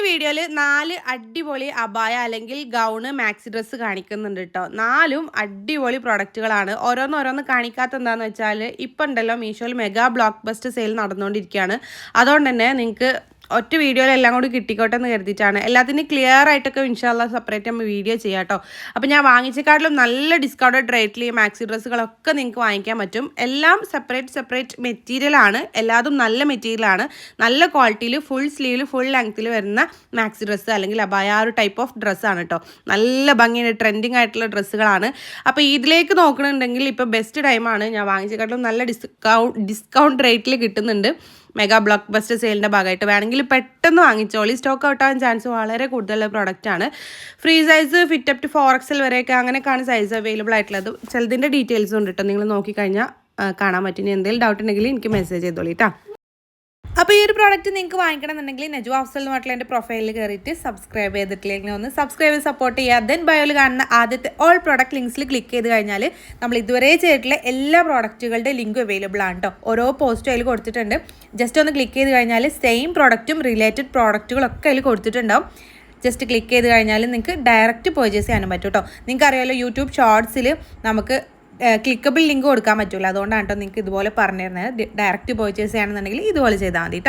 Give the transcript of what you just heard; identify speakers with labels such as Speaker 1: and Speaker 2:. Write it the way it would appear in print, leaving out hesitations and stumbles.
Speaker 1: വീഡിയോയിൽ 4 അടിപൊളി അബായ അല്ലെങ്കിൽ ഗൗണ് മാക്സി ഡ്രസ്സ് കാണിക്കുന്നുണ്ട് കേട്ടോ. 4ഉം അടിപൊളി പ്രൊഡക്റ്റുകളാണ്. ഓരോന്ന് കാണിക്കാത്ത എന്താണെന്ന് വെച്ചാൽ ഇപ്പം ഉണ്ടല്ലോ മീഷോയിൽ മെഗാ ബ്ലോക്ക് ബസ്റ്റർ സെയിൽ നടന്നുകൊണ്ടിരിക്കുകയാണ്. അതുകൊണ്ട് തന്നെ നിങ്ങൾക്ക് ഒറ്റ വീഡിയോയിൽ എല്ലാം കൂടി കിട്ടിക്കോട്ടെ എന്ന് കരുതിയിട്ടാണ്. എല്ലാത്തിനും ക്ലിയർ ആയിട്ടൊക്കെ ഇൻഷാല്ലാ സെപ്പറേറ്റ് നമ്മൾ വീഡിയോ ചെയ്യാം കേട്ടോ. അപ്പോൾ ഞാൻ വാങ്ങിച്ചേക്കാട്ടിലും നല്ല ഡിസ്കൗണ്ടഡ് റേറ്റിൽ ഈ മാക്സി ഡ്രസ്സുകളൊക്കെ നിങ്ങൾക്ക് വാങ്ങിക്കാൻ പറ്റും. എല്ലാം സെപ്പറേറ്റ് മെറ്റീരിയലാണ്. എല്ലാതും നല്ല മെറ്റീരിയലാണ്. നല്ല ക്വാളിറ്റിയിൽ ഫുൾ സ്ലീവിൽ ഫുൾ ലെങ്ത്തിൽ വരുന്ന മാക്സി ഡ്രസ്സ് അല്ലെങ്കിൽ അബായ ഒരു ടൈപ്പ് ഓഫ് ഡ്രസ്സാണ് കേട്ടോ. നല്ല ഭംഗിയാണ്, ട്രെൻഡിങ് ആയിട്ടുള്ള ഡ്രസ്സുകളാണ്. അപ്പോൾ ഇതിലേക്ക് നോക്കണമെന്നുണ്ടെങ്കിൽ ഇപ്പോൾ ബെസ്റ്റ് ടൈമാണ്. ഞാൻ വാങ്ങിച്ചേക്കാട്ടിലും നല്ല ഡിസ്കൗണ്ട് റേറ്റിൽ കിട്ടുന്നുണ്ട്. മെഗാ ബ്ലോക്ക് ബസ്റ്റർ സെയിലിൻ്റെ ഭാഗമായിട്ട് വേണമെങ്കിൽ പെട്ടെന്ന് വാങ്ങിച്ചോളി. സ്റ്റോക്ക് ഔട്ട് ആവാൻ ചാൻസ് വളരെ കൂടുതലുള്ള പ്രോഡക്റ്റാണ്. Free size fit up to 4XL വരെയൊക്കെ അങ്ങനെയൊക്കെയാണ് സൈസ് അവൈലബിൾ ആയിട്ടുള്ളത്. ചിലതിൻ്റെ ഡീറ്റെയിൽസും ഉണ്ട് കേട്ടോ. നിങ്ങൾ നോക്കിക്കഴിഞ്ഞാൽ കാണാൻ പറ്റും. എന്തെങ്കിലും ഡൗട്ട് ഉണ്ടെങ്കിൽ എനിക്ക് മെസ്സേജ് ചെയ്തോളി കേട്ടോ. അപ്പോൾ ഈ ഒരു പ്രോഡക്റ്റ് നിങ്ങൾക്ക് വാങ്ങിക്കണമെന്നുണ്ടെങ്കിൽ നജു അഫ്സൽ എന്ന് പറഞ്ഞിട്ടുള്ള എൻ്റെ പ്രൊഫൈലിൽ കയറിയിട്ട് സബ്സ്ക്രൈബ് ചെയ്തിട്ടില്ലെങ്കിൽ ഒന്ന് സബ്സ്ക്രൈബ് ചെയ്ത് സപ്പോർട്ട് ചെയ്യുക. ദെൻ ബയോയിൽ കാണുന്ന ആദ്യത്തെ ഓൾ പ്രോഡക്റ്റ് ലിങ്ക്സിൽ ക്ലിക്ക് ചെയ്ത് കഴിഞ്ഞാൽ നമ്മൾ ഇതുവരെ ചെയ്തിട്ടുള്ള എല്ലാ പ്രോഡക്റ്റുകളുടെ ലിങ്ക് അവൈലബിൾ ആണ് കേട്ടോ. ഓരോ പോസ്റ്റും അതിൽ കൊടുത്തിട്ടുണ്ട്. ജസ്റ്റ് ഒന്ന് ക്ലിക്ക് ചെയ്ത് കഴിഞ്ഞാൽ സെയിം പ്രോഡക്റ്റും റിലേറ്റഡ് പ്രോഡക്റ്റുകളൊക്കെ അതിൽ കൊടുത്തിട്ടുണ്ടാവും. ജസ്റ്റ് ക്ലിക്ക് ചെയ്ത് കഴിഞ്ഞാൽ നിങ്ങൾക്ക് ഡയറക്റ്റ് പർച്ചേസ് ചെയ്യാനും പറ്റും കേട്ടോ. നിങ്ങൾക്കറിയാമല്ലോ യൂട്യൂബ് ഷോർട്സിൽ നമുക്ക് ക്ലിക്കബിൾ ലിങ്ക് കൊടുക്കാൻ പറ്റില്ല. അതുകൊണ്ടാണ് കേട്ടോ നിങ്ങൾക്ക് ഇതുപോലെ പറഞ്ഞു തരുന്നത്. ഡയറക്റ്റ് പർച്ചേസ് ചെയ്യണമെന്നുണ്ടെങ്കിൽ ഇതുപോലെ ചെയ്താൽ മതി കേട്ടോ.